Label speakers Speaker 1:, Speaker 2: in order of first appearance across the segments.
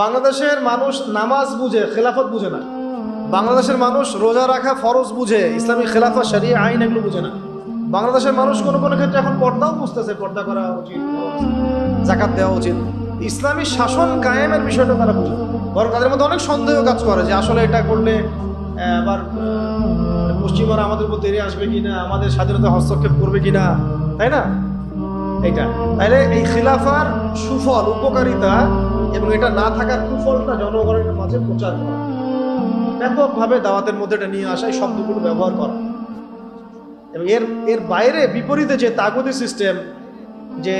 Speaker 1: বাংলাদেশের মানুষ নামাজ বুঝে, খেলাফত বুঝে না। বাংলাদেশের মানুষ রোজা রাখা ফরজ বুঝে, ইসলামী খেলাফত শরিয়া আইন এগুলো বুঝে না। বাংলাদেশের মানুষ কোনো কোনো ক্ষেত্রে এখন পর্দাও বুঝতেছে, পর্দা করা উচিত, জাকাত দেওয়া উচিত, ইসলামী শাসন কায়েমের বিষয়টা তারা বুঝে। বরং তাদের মধ্যে অনেক সন্দেহ কাজ করে যে আসলে এটা করলে আবার পশ্চিমবঙ্গ আমাদের উপর তেড়ে আসবে কিনা, আমাদের স্বাধীনতা হস্তক্ষেপ করবে কিনা, তাই না? এইটা তাইলে এই খিলাফার সুফল, উপকারিতা এবং এটা না থাকার কুফলটা জনগণের মাঝে প্রচার করা, ব্যাপকভাবে দাওয়াতের মধ্যে এটা নিয়ে আসা, এই শব্দগুলো ব্যবহার করা। এবং এর বাইরে বিপরীতে যে তাগুতি সিস্টেম, যে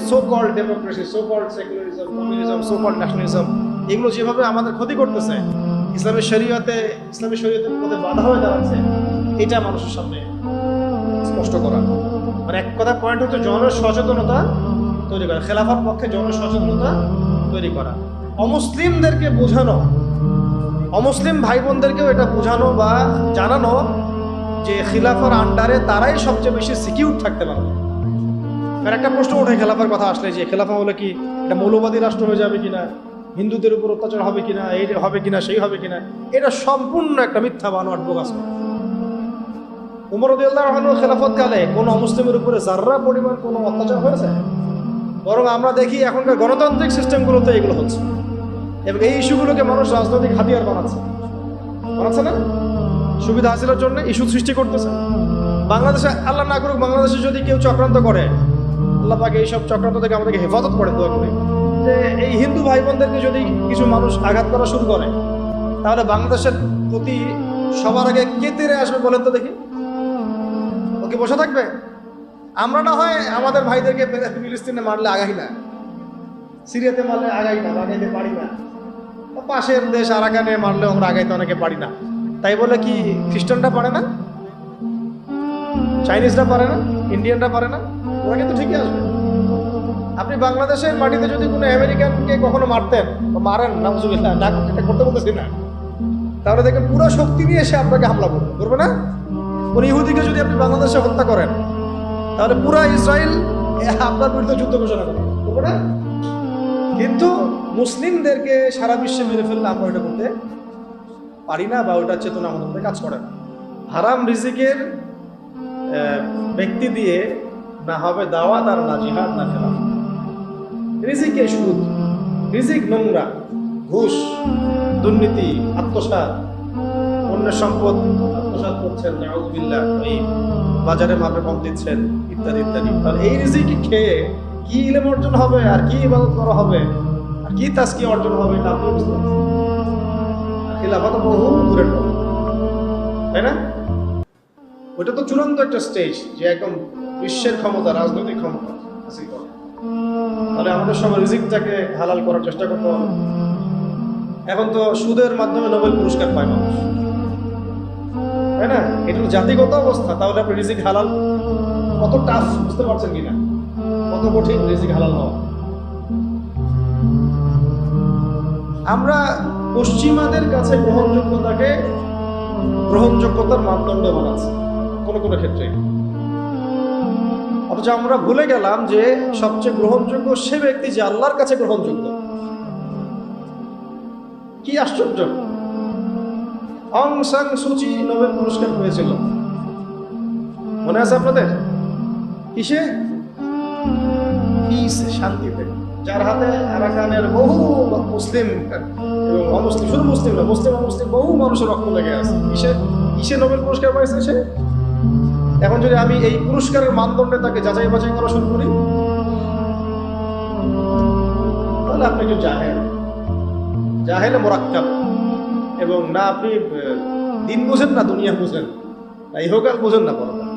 Speaker 1: so called democracy, so called secularism, communism, so called nationalism, এগুলো যেভাবে আমাদের ক্ষতি করতেছে, ইসলামী শরীয়তের মধ্যে বাধা হয়ে দাঁড়াচ্ছে, এটা মানুষের সামনে স্পষ্ট করা। মানে এক কথা পয়েন্ট হচ্ছে জনসচেতনতা তৈরি করা, খেলাফার পক্ষে জনসচেতনতা তৈরি করা, অমুসলিমদেরকে বোঝানো, অমুসলিম ভাই বোনদেরকেও এটা বোঝানো বা জানানো যে খিলাফার আন্ডারে তারাই সবচেয়ে বেশি সিকিউর থাকতে পারবে। আর একটা প্রশ্ন ওঠে খেলাফার কথা আসলে, যে খেলাফা হলে কি এটা মৌলবাদী রাষ্ট্র হয়ে যাবে কিনা, হিন্দুদের উপর অত্যাচার হবে কিনা, এই হবে কিনা, সেই হবে কিনা, এটা সম্পূর্ণ একটা মিথ্যা বানোয়াট বোগাস। উমর রাদিয়াল্লাহু আনহু খেলাফত কালে কোনো অমুসলিমের উপরে যাররা পরিমাণ কোনো অত্যাচার হয়েছে? বরং আমরা দেখি এখনকার গণতান্ত্রিক সিস্টেমগুলোতে এগুলো হচ্ছে, এবং এই ইস্যুগুলোকে মানুষ রাজনৈতিক হাতিয়ার বানাচ্ছে না, সুবিধা হাসিলের জন্য ইস্যু সৃষ্টি করতেছে। বাংলাদেশে আল্লাহ না করুক, বাংলাদেশে যদি কেউ চক্রান্ত করে, আল্লাহ পাক এইসব চক্রান্ত থেকে আমাদেরকে হেফাজত করে, দোয়া করে, যে এই হিন্দু ভাই বোনদেরকে যদি কিছু মানুষ আঘাত করা শুরু করে, তাহলে বাংলাদেশের প্রতি সবার আগে কে তেড়ে আসবে বলেন তো দেখি? ওকে বসে থাকবে? আমরা না হয় আমাদের ভাইদেরকে ফিলিস্তিনে মারলে আগাই না, সিরিয়াতে মারলে আগাই না, আগাইতে পারি না, পাশের দেশ আরাকানে মারলেও আমরা আগাইতে অনেকে পারি না। তাই বলে কি খ্রিস্টানরা পারে না, চাইনিজরা পারে না, ইন্ডিয়ানরা পারে না? ওরা কিন্তু ঠিকই আসবে। আপনি বাংলাদেশের মাটিতে যদি কোনো আমেরিকানকে কখনো মারতেন বা মারেন, নাউজুবিল্লাহ, না করতে বলতেছি না, তাহলে দেখেন পুরো শক্তি নিয়ে এসে আপনাকে হামলা করবে না? কোন ইহুদিকে যদি আপনি বাংলাদেশে হত্যা করেন, তাহলে পুরো ইসরায়েল আপনার বিরুদ্ধে যুদ্ধ ঘোষণা করবে না? কিন্তু মুসলিমদেরকে সারা বিশ্বে মেরে ফেললে আমরা ওইটা করতে পারি না, বা ওইটার চেতনা আমাদের মধ্যে কাজ করে না। হারাম রিজিকের ব্যক্তি দিয়ে না হবে দাওয়াত, আর না জিহাদ, না খেলাফ। রিজিকে সুদ, রিজিক নোংরা, ঘুষ, দুর্নীতি, আত্মসাৎ, অন্যের সম্পদ আত্মসাৎ করছেন, নাউযুবিল্লাহ, এই বাজারে মাপে কম দিচ্ছেন, ইত্যাদি ইত্যাদি। তাহলে এই রিজিক খেয়ে কি ইলম অর্জন হবে, আর কি ইবাদত করা হবে, আর কি তাজকিয়া অর্জন হবে, এটা আপনি বুঝতে পারছেন। খিলাফত বহু দূরের কথা, তাই না? ওইটা তো চূড়ান্ত একটা স্টেজ, যে একদম বিশ্বের ক্ষমতা, রাজনৈতিক ক্ষমতা হাসিল করা। তাহলে আমাদের সব রিজিকটাকে হালাল করার চেষ্টা করতে হবে। এখন তো সুদের মাধ্যমে নোবেল পুরস্কার পায় মানুষ, তাই না? এটা জাতিগত অবস্থা। তাহলে আপনি রিজিক হালাল কত টাফ বুঝতে পারছেন কিনা, কত কঠিন রিজিক হালাল হওয়া। আমরা পশ্চিমাদের কাছে গ্রহণযোগ্যতার মানদণ্ড বানাচ্ছি কোনো কোনো ক্ষেত্রে, অথচ আমরা ভুলে গেলাম যে সবচেয়ে গ্রহণযোগ্য সে ব্যক্তি যে আল্লাহর কাছে গ্রহণযোগ্য। কি আশ্চর্য! অং সান সুচি নোবেল পুরস্কার পেয়েছিল, মনে আছে আপনাদের? কিসে? পিস, শান্তিতে। যার হাতে আরাকানের বহু মুসলিম এবং অমুসলিম, শুধু মুসলিম না, মুসলিম অমুসলিম বহু মানুষের রক্ত লেগে আছে। কিসে নোবেল পুরস্কার পাইছে সে? এখন যদি আমি এই পুরস্কারের মানদণ্ডে তাকে যাচাই বাছাই করা শুরু করি, তাহলে আপনি একটু জাহেলে মোরাক্কাব, এবং না আপনি দিন বোঝেন, না দুনিয়া বোঝেন, না ইহকাল বোঝেন, না পরকাল।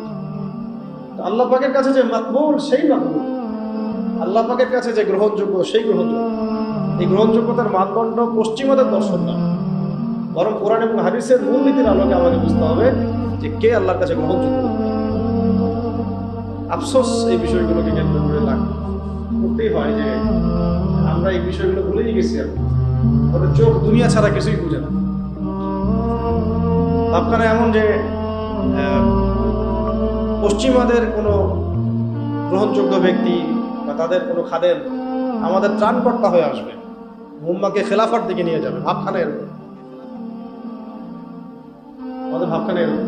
Speaker 1: আল্লাহ পাকের কাছে যে মাকবুল, সেই মাকবুল। আল্লাহ পাকের কাছে যে গ্রহণযোগ্য, সেই গ্রহণযোগ্য। এই গ্রহণযোগ্যতার মানদণ্ড পশ্চিমাদের দর্শন না, বরং কোরআন এবং হাদিসের মূলনীতির আলোকে আমাদের বুঝতে হবে যে কে আল্লাহর কাছে গ্রহণযোগ্য। আফসোস এই বিষয়গুলোকে কেন্দ্র করে করতেই হয় যে আমরা এই বিষয়গুলো ভুলেই গেছি। আমাদের চোখ দুনিয়া ছাড়া কিছুই বুঝে না। আপনারা এমন যে পশ্চিমাদের কোনো গ্রহণযোগ্য ব্যক্তি বা তাদের কোনো খাদেম আমাদের ত্রাণকর্তা হয়ে আসবে, উম্মাহকে খেলাফার দিকে নিয়ে যাবে। ভাবখানা এরকম, আমাদের ভাবখানা এরকম।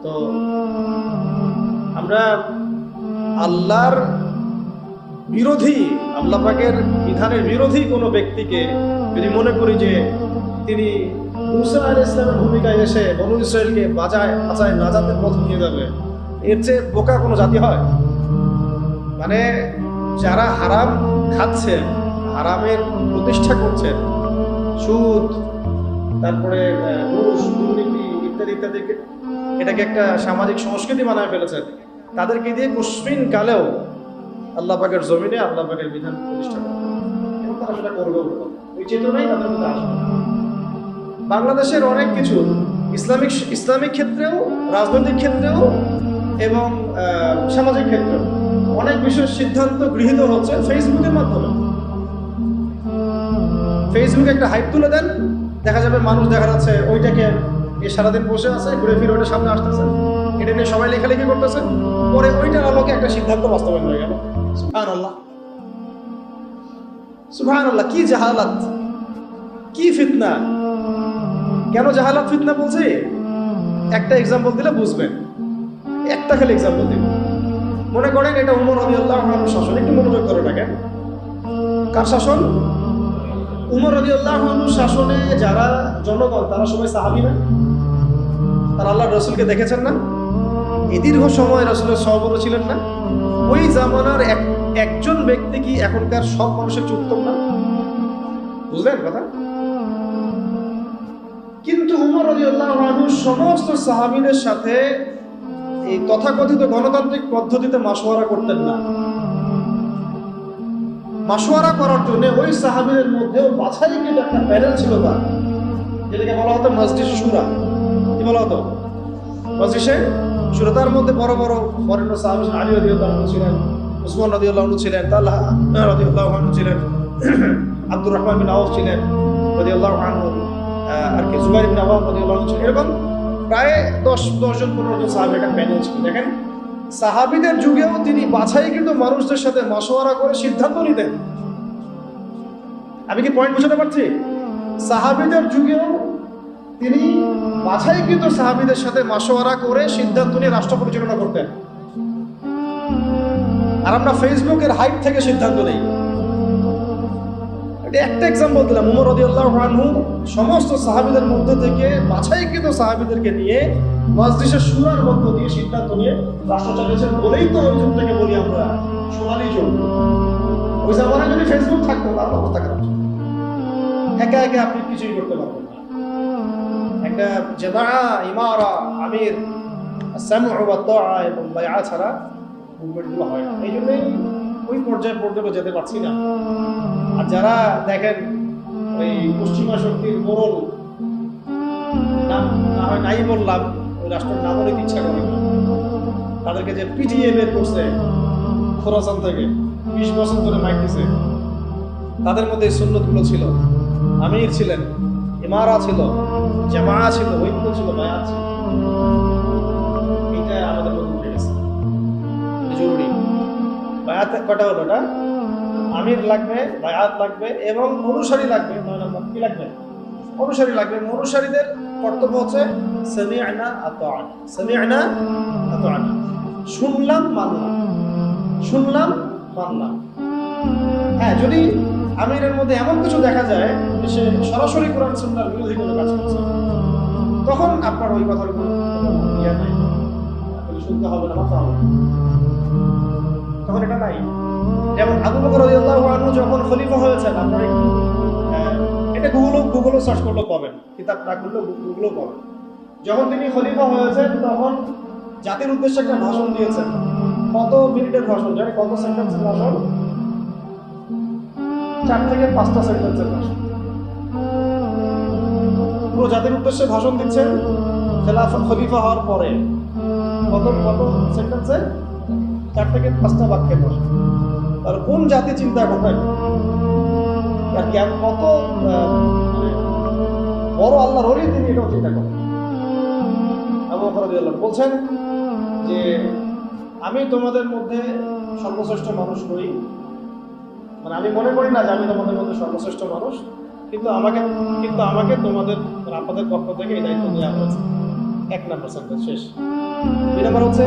Speaker 1: তো আমরা আল্লাহর বিরোধী, আল্লাহ পাকের বিধানের বিরোধী কোনো ব্যক্তিকে যদি মনে করি যে তিনি মুসা আলাইহিস সালামের ভূমিকায় এসে বনু ইসরায়েলকে বাঁচায় নাজাতের পথ নিয়ে যাবে, এর চেয়ে বোকা কোনো জাতি হয়? মানে যারা হারাম খাচ্ছেন, হারামের প্রতিষ্ঠা করছেন, সুদ, তারপরে ঘুষ, দুর্নীতি ইত্যাদি ইত্যাদি, এটাকে একটা সামাজিক সংস্কৃতি বানায় ফেলেছেন, তাদেরকে দিয়ে কুসমিন কালেও আল্লাহ পাকের জমিনে আল্লাহ পাকের বিধান প্রতিষ্ঠা করে এবং তারা সেটা করবেও। ওই চেতনাই তাদের মধ্যে আসবে। বাংলাদেশের অনেক কিছু ইসলামিক ক্ষেত্রেও, রাজনৈতিক ক্ষেত্রেও এবং সামাজিক ক্ষেত্রেও অনেক বিশেষ সিদ্ধান্ত গৃহীত হচ্ছে ফেসবুকের মাধ্যমে। ফেসবুকে একটা হাইপ তুলে দেন, দেখা যাবে মানুষ দেখা যাচ্ছে ওইটাকে সারাদিন বসে আছে, ঘুরে ফিরে ওইটা সামনে আসতেছে, এটা নিয়ে সবাই লেখালেখি করতেছে, পরে ওইটার আলোকে একটা সিদ্ধান্ত বাস্তবায়ন হয়ে গেল। সুবহানাল্লাহ, সুবহানাল্লাহ, কি জাহালাত, কি ফিতনা! কেন জাহালাত ফিতনা বলছি? একটা এক্সাম্পল দিলে বুঝবেন। একটা খালি এক্সাম্পল দিন। মনে করেন এটা উমর রাদিয়াল্লাহু আনহুর শাসন। একটু মনোযোগ করে দেখেন, কার শাসন? উমর রাদিয়াল্লাহু আনহুর শাসনে যারা জনগণ, তারা সবাই সাহাবী না? তারা আল্লাহর রাসূলকে দেখেছেন না? এই দীর্ঘ সময় রাসূলের সহবর্তী ছিলেন না? ওই জামানার একজন ব্যক্তি কি এখনকার সব মানুষের চেয়ে উত্তম না? বুঝলেন কথা? কিন্তু উমর রাদিয়াল্লাহু আনহু সমস্ত সাহাবীদের সাথে এই তথাকথিত গণতান্ত্রিক পদ্ধতিতে মাশওয়ারা করতেন না। মাশওয়ারা করার জন্য ওই সাহাবীদের মধ্যেও বাছাইকৃত একটা প্যানেল ছিল, তার যেটাকে বলা হতো মজলিস শুরা। কি বলা হতো? মজলিস শুরা। তার মধ্যে বড় বড় বরেণ্য সাহাবী আলী রাদিয়াল্লাহু আনহু ছিলেন, উসমান রাদিয়াল্লাহু আনহু ছিলেন, তালহা রাদিয়াল্লাহু আনহু ছিলেন, আব্দুর রহমান বিন আওফ ছিলেন রাদিয়াল্লাহু আনহু, আর কি জুবাইর ইবনে আওয়াম রাদিয়াল্লাহু আনহু ছিলেন। এরকম প্রায় 10 জন 15 জন সাহাবী একটা প্যানেল ছিল। দেখেন, সাহাবীদের যুগেও তিনি বাছাইকৃত মানুষদের সাথে মাশওয়ারা করে সিদ্ধান্ত নিতেন। আমি কি পয়েন্ট বুঝাতে পারছি? সাহাবীদের যুগেও তিনি বাছাইকৃত সাহাবীদের সাথে মাশওয়ারা করে সিদ্ধান্ত নিয়ে রাষ্ট্র পরিচালনা করতেন। আর আমরা ফেসবুকের হাইপ থেকে সিদ্ধান্ত নেই। একটা এক্সাম্পল দিলাম। উমর রাদিয়াল্লাহু আনহু সমস্ত সাহাবীদের মধ্যে থেকে বাছাইকৃত সাহাবীদেরকে নিয়ে মজলিসের শুরার মধ্য দিয়ে সিদ্ধান্ত নিয়ে রাষ্ট্র চালিয়েছেন বলেই তো ওই যুগ থেকে বলি আমরা সোনালী যুগ। ওই জামানায় যদি ফেসবুক থাকতো তাহলে অবস্থা খারাপ। একা একা আপনি কিছুই করতে পারবেন না। একটা জামাআ, ইমারা, আমির, সামউ ওয়া তাআ এবং বায়আ ছাড়া মুভমেন্টগুলো হয় না। এই জন্যই ওই পর্যায়ে পর্যন্ত যেতে পারছি না। আর যারা দেখেন ওই পশ্চিমা শক্তির মোড়ল, নাম না হয় নাই বললাম, ওই রাষ্ট্রের নাম অনেক ইচ্ছা করে না, তাদেরকে যে পিটিএ বের করছে খোরাসান থেকে 20 বছর ধরে মাইক দিছে, তাদের মধ্যে এই সুন্নতগুলো ছিল। আমির ছিলেন, ইমারা ছিল, জামাআ ছিল, ঐক্য ছিল, বায়াত ছিল। এইটা আমাদের মধ্যে উঠে গেছে, জরুরি। বায়াত কটা হলো? ওটা আমির লাগবে, বায়াত লাগবে এবং অনুসারী লাগবে। 9 নম্বর কি লাগবে? অনুসারী লাগবে। অনুসারীদের কর্তব্য হচ্ছে সামি'না আতা'না, সামি'না আতা'না, শুনলাম মানলাম, শুনলাম মানলাম। হ্যাঁ, যদি আমিরের মধ্যে এমন কিছু দেখা যায় যে সে সরাসরি কোরআন সুন্নাহর বিরোধী কোনো কাজ করছে, তখন আপনার ওই কথার কোনো ইয়া নাই, আপনাকে শুনতে হবে না, মানতে হবে না, তখন এটা নাই। যেমন আবু বকর রাদিয়াল্লাহু আনহু যখন খলিফা হয়েছেন, আপনারা একটু এটা গুগলও সার্চ করলেও পাবেন, কিতাব না করলেও গুগলও পাবেন। যখন তিনি খলিফা হয়েছেন তখন জাতির উদ্দেশ্যে একটা ভাষণ দিয়েছেন। কত মিনিটের ভাষণ জানি? কত সেন্টেন্সের ভাষণ? 4 থেকে 5টা সেন্টেন্সের ভাষণ। পুরো জাতির উদ্দেশ্যে ভাষণ দিচ্ছেন খলিফা হওয়ার পরে। কত সেন্টেন্সে? 4 থেকে 5টা বাক্যের ভাষণ। আর কোন জাতি চিন্তা করেন, আর জ্ঞান কত বড় আল্লাহর ওলি, তিনি এটাও চিন্তা করেন। আবু বকর রাদিয়াল্লাহু আনহু বলছেন যে আমি তোমাদের মধ্যে সর্বশ্রেষ্ঠ মানুষ নই, মানে আমি মনে করি না যে আমি তোমাদের মধ্যে সর্বশ্রেষ্ঠ মানুষ, কিন্তু আমাকে তোমাদের আপনাদের পক্ষ থেকে এই দায়িত্ব দেওয়া হয়েছে। 1 নম্বর সেন্টেন্স শেষ। 2 নম্বর হচ্ছে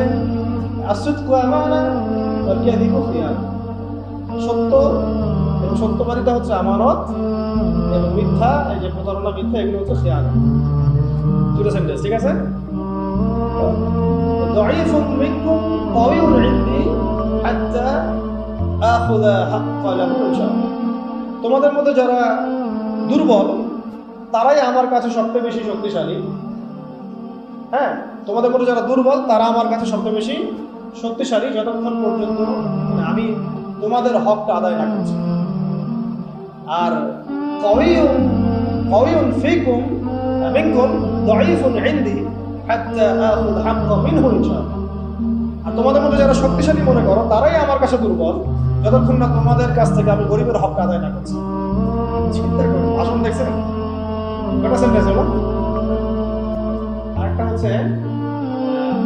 Speaker 1: আসিদকু আমানা ওয়াল কাযিবু খিয়ানা। সত্য এবং সত্যবাদিতা হচ্ছে আমানত, এবং মিথ্যা, এই যে প্রতারণা, মিথ্যা, এগুলো হচ্ছে খিয়ানা। 2টা সেন্টেন্স, ঠিক আছে? দাঈফুন মিনকুম কাওয়িয়ুন ইনদি হাত্তা আখুযা হাক্কা লাহু ইনশাআল্লাহ। তোমাদের মধ্যে যারা দুর্বল তারাই আমার কাছে সবচেয়ে বেশি শক্তিশালী। হ্যাঁ, তোমাদের মধ্যে যারা দুর্বল তারা আমার কাছে সবচেয়ে বেশি শক্তিশালী, যতক্ষণ পর্যন্ত আমি তোমাদের হকটা আদায় না করছি। আর কাওয়িয়ুন ফীকুম মিনকুম দাঈফুন ইনদি হাত্তা আখুযা হাক্কা মিনহু ইনশাআল্লাহ। আর তোমাদের মধ্যে যারা শক্তিশালী মনে করো তারাই আমার কাছে দুর্বল, যতক্ষণ না তোমাদের কাছ থেকে আমি গরিবের হকটা আদায় না করছি। চিন্তা করুন, ভাষণ দেখছেন? কটা সেন্টেন্স হলো? আরেকটা হচ্ছে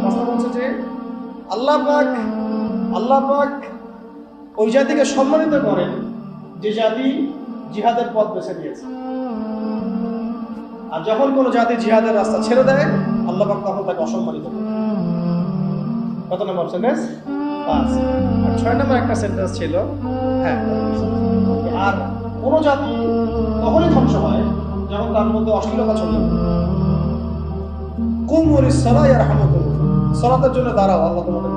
Speaker 1: প্রশ্ন হচ্ছে যে আল্লাহ পাক ওই জাতিকে সম্মানিত করেন যে জাতি জিহাদের পথ বেছে নিয়েছে। আর যখন কোনো জাতি জিহাদের রাস্তা ছেড়ে দেয়, আল্লাহ পাক তখন তাকে অসম্মানিত করেন। কত নম্বর সেন্টেন্স? 5। আর 6 নম্বর একটা সেন্টেন্স ছিল, হ্যাঁ, আর কোন জাতি তখনই ধ্বংস হয় যখন তার মধ্যে অশ্লীলতা ছড়িয়ে পড়ে। কুমু লিস-সালাহ ইয়ারহামুকুম, সালাতের জন্য দাঁড়াও, আল্লাহ তোমাদের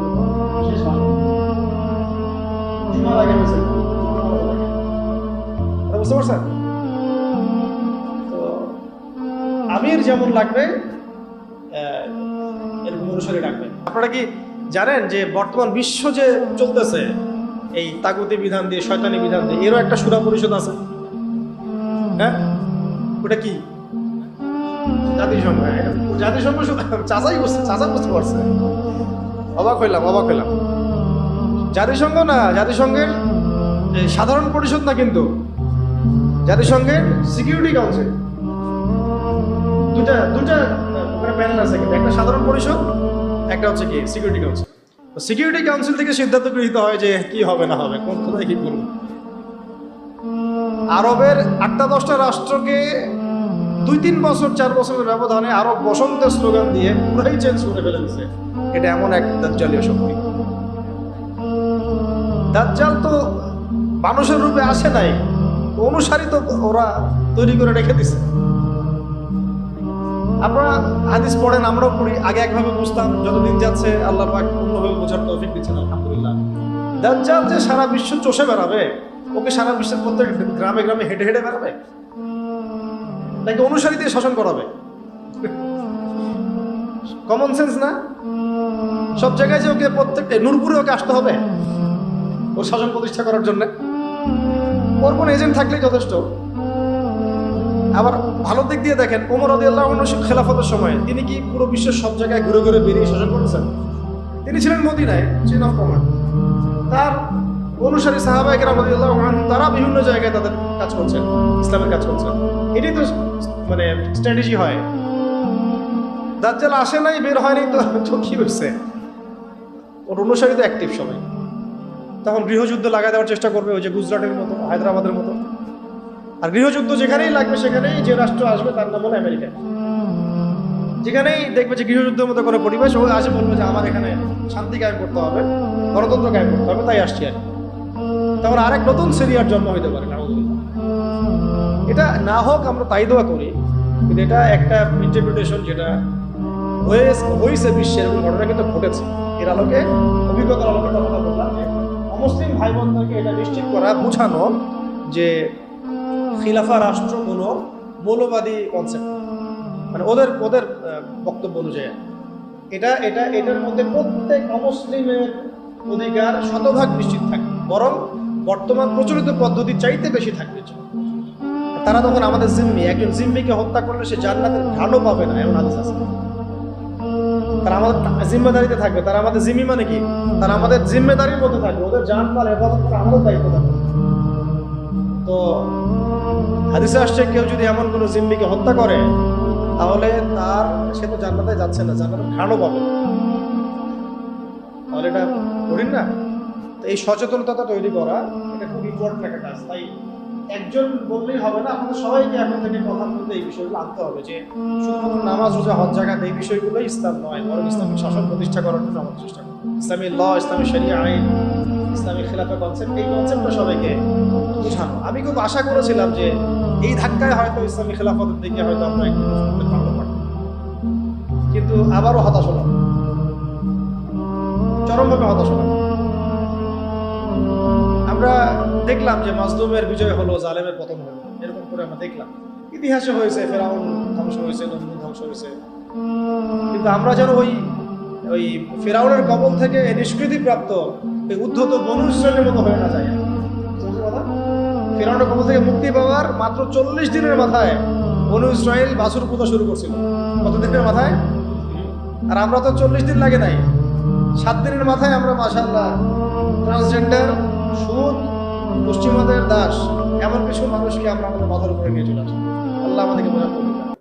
Speaker 1: শেষ ভাষণ। শোনা লাগে মেসেজ, বুঝতে পারছেন? তো আমির যেমন লাগবে এরকম অনুসারী রাখবে। আপনারা কি জানেন যে বর্তমান বিশ্ব যে চলতেছে এই তাগুতি বিধান দিয়ে, শয়তানি বিধান দিয়ে, এরও একটা শূরা পরিষদ আছে? হ্যাঁ, ওটা কি? জাতিসংঘ। জাতিসংঘ চাচাই বুঝতে পারছে। অবাক হইলাম। জাতিসংঘ না, জাতিসংঘের সাধারণ পরিষদ না, কিন্তু জাতিসংঘের সিকিউরিটি কাউন্সিল। দুটা প্যানেল আছে, কিন্তু একটা সাধারণ পরিষদ, একটা হচ্ছে কি সিকিউরিটি কাউন্সিল। সিকিউরিটি কাউন্সিল থেকে সিদ্ধান্ত গৃহীত হয় যে কি হবে না হবে, কোন কোথায় কি করবো। আরবের 8-10টা রাষ্ট্রকে 2-3 বছর 4 বছরের ব্যবধানে আরব বসন্তের স্লোগান দিয়ে পুরাই চেঞ্জ করে ফেলে দিচ্ছে। এটা এমন এক দাজ্জালীয় শক্তি। দাজ্জাল তো মানুষের রূপে আসে নাই, অনুসারী তো ওরা তৈরি করে রেখে দিছে। আপনারা হাদিস পড়েন, আমরাও পড়ি। আগে একভাবে বুঝতাম, যতদিন যাচ্ছে আল্লাহ পাক অন্যভাবে বোঝার তৌফিক দিচ্ছেন, আলহামদুলিল্লাহ। দাজ্জাল যে সারা বিশ্ব চষে বেড়াবে, ওকে সারা বিশ্বের প্রত্যেক গ্রামে গ্রামে হেঁটে হেঁটে বেড়াবে, নাকি অনুসারী দিয়ে শাসন করাবে? কমন সেন্স না? সব জায়গায় যে ওকে প্রত্যেকটা নূরপুরে ওকে আসতে হবে ওর শাসন প্রতিষ্ঠা করার জন্য? ওর কোনো এজেন্ট থাকলেই যথেষ্ট। আবার ভালো দিক দিয়ে দেখেন, ওমর রাদিয়াল্লাহু আনহু খেলাফতের সময় তিনি কি পুরো বিশ্বের সব জায়গায় ঘুরে ঘুরে বেরিয়ে শাসন করেছেন? তিনি ছিলেন মদিনায়, চেইন অফ কমান্ড। তার অনুসারী সাহাবায়ে কেরাম রাদিয়াল্লাহু আনহুম তারা বিভিন্ন জায়গায় তাদের কাজ করছেন, ইসলামের কাজ করছেন। এটাই তো মানে স্ট্র্যাটেজি হয়। দাজ্জাল আসে নাই, বের হয়নি, তো কি হয়েছে? ওর অনুসারী তো অ্যাক্টিভ সবাই। তখন গৃহযুদ্ধ লাগাই দেওয়ার চেষ্টা করবে, ওই যে গুজরাটের মতো, হায়দ্রাবাদের মতো। আর গৃহযুদ্ধ যেখানেই লাগবে সেখানেই যে রাষ্ট্র আসবে তার নাম হলো আমেরিকা। যেখানেই দেখবে যে গৃহযুদ্ধের মতো কোনো পরিবেশ, ও আসে বলবে যে আমার এখানে শান্তি কায়েম করতে হবে, গণতন্ত্র কায়েম করতে হবে, তাই আসছি আর। তখন আরেক নতুন সিরিয়ার জন্ম হইতে পারে। এটা না হোক, আমরা তাই দোয়া করি, কিন্তু এটা একটা ইন্টারপ্রিটেশন যেটা হয়েছে বিশ্বের, এবং ঘটনা কিন্তু ঘটেছে। এর আলোকে, অভিজ্ঞতার আলোকে কথা বললাম যে অমুসলিম ভাই বোনদেরকে এটা নিশ্চিত করা, বোঝানো যে খিলাফা রাষ্ট্র কোনো মৌলবাদী কনসেপ্ট, মানে ওদের বক্তব্য অনুযায়ী এটার মধ্যে প্রত্যেক অমুসলিমের অধিকার শতভাগ নিশ্চিত থাকবে, বরং বর্তমান প্রচলিত পদ্ধতি চাইতে বেশি থাকবে। তারা তখন আমাদের জিম্মি, একজন জিম্মিকে হত্যা করলে সে জান্নাতের ঘাটও পাবে না, এমন হাদিস আছে। তারা আমাদের জিম্মেদারিতে থাকবে। তারা আমাদের জিম্মি মানে কি? তারা আমাদের জিম্মেদারির মধ্যে থাকবে, ওদের জান মাল হেফাজত করা আমাদের দায়িত্ব থাকবে। তো হাদিসে আসছে, কেউ যদি এমন কোনো জিম্মিকে হত্যা করে তাহলে সে তো জান্নাতে যাচ্ছে না, জান্নাতের ঘাটও পাবে না। তাহলে এটা কঠিন না? তো এই সচেতনতা তৈরি করা এটা খুব বিপদ একটা কাজ। তাই একজন বললেই হবে না, আমাদের সবাইকে এখন থেকে কথার মধ্যে এই বিষয়গুলো আনতে হবে যে শুধুমাত্র নামাজ, রোজা, হজ, যাকাত এই বিষয়গুলোই ইসলাম নয়, বরং ইসলামিক শাসন প্রতিষ্ঠা করার জন্য আমাদের চেষ্টা করব। ইসলামী ল, ইসলামী শরিয়া আইন, ইসলামী খেলাফা কনসেপ্ট, এই কনসেপ্টটা সবাইকে বোঝানো। আমি খুব আশা করেছিলাম যে এই ধাক্কায় হয়তো ইসলামী খেলাফতের দিকে হয়তো আমরা একটু শুনতে পারবো, কিন্তু আবারও হতাশ হলাম, চরমভাবে হতাশ হলাম। আমরা দেখলাম যে মাজলুমের বিজয় হলো, জালেমের পতন হলো, এরকম করে আমরা দেখলাম। ইতিহাসে হয়েছে, ফেরাউন ধ্বংস হয়েছে, নমরুদ ধ্বংস হয়েছে, কিন্তু আমরা যেন ওই ফেরাউনের কবল থেকে নিষ্কৃতিপ্রাপ্ত এই উদ্ধত বনু ইসরায়েলের মতো হয়ে না যায়। ফেরাউনের কবল থেকে মুক্তি পাওয়ার মাত্র 40 দিনের মাথায় বনু ইসরায়েল বাছুর পূজা শুরু করছিল। কত দিনের মাথায়? আর আমরা তো 40 দিন লাগে নাই, 7 দিনের মাথায় আমরা মাশাআল্লাহ ট্রান্সজেন্ডার, সুদ, পশ্চিমাদের দাস, এমন কিছু মানুষকে আমরা আমাদের মাথার উপরে নিয়ে চলে আসি। আল্লাহ আমাদেরকে বোঝান।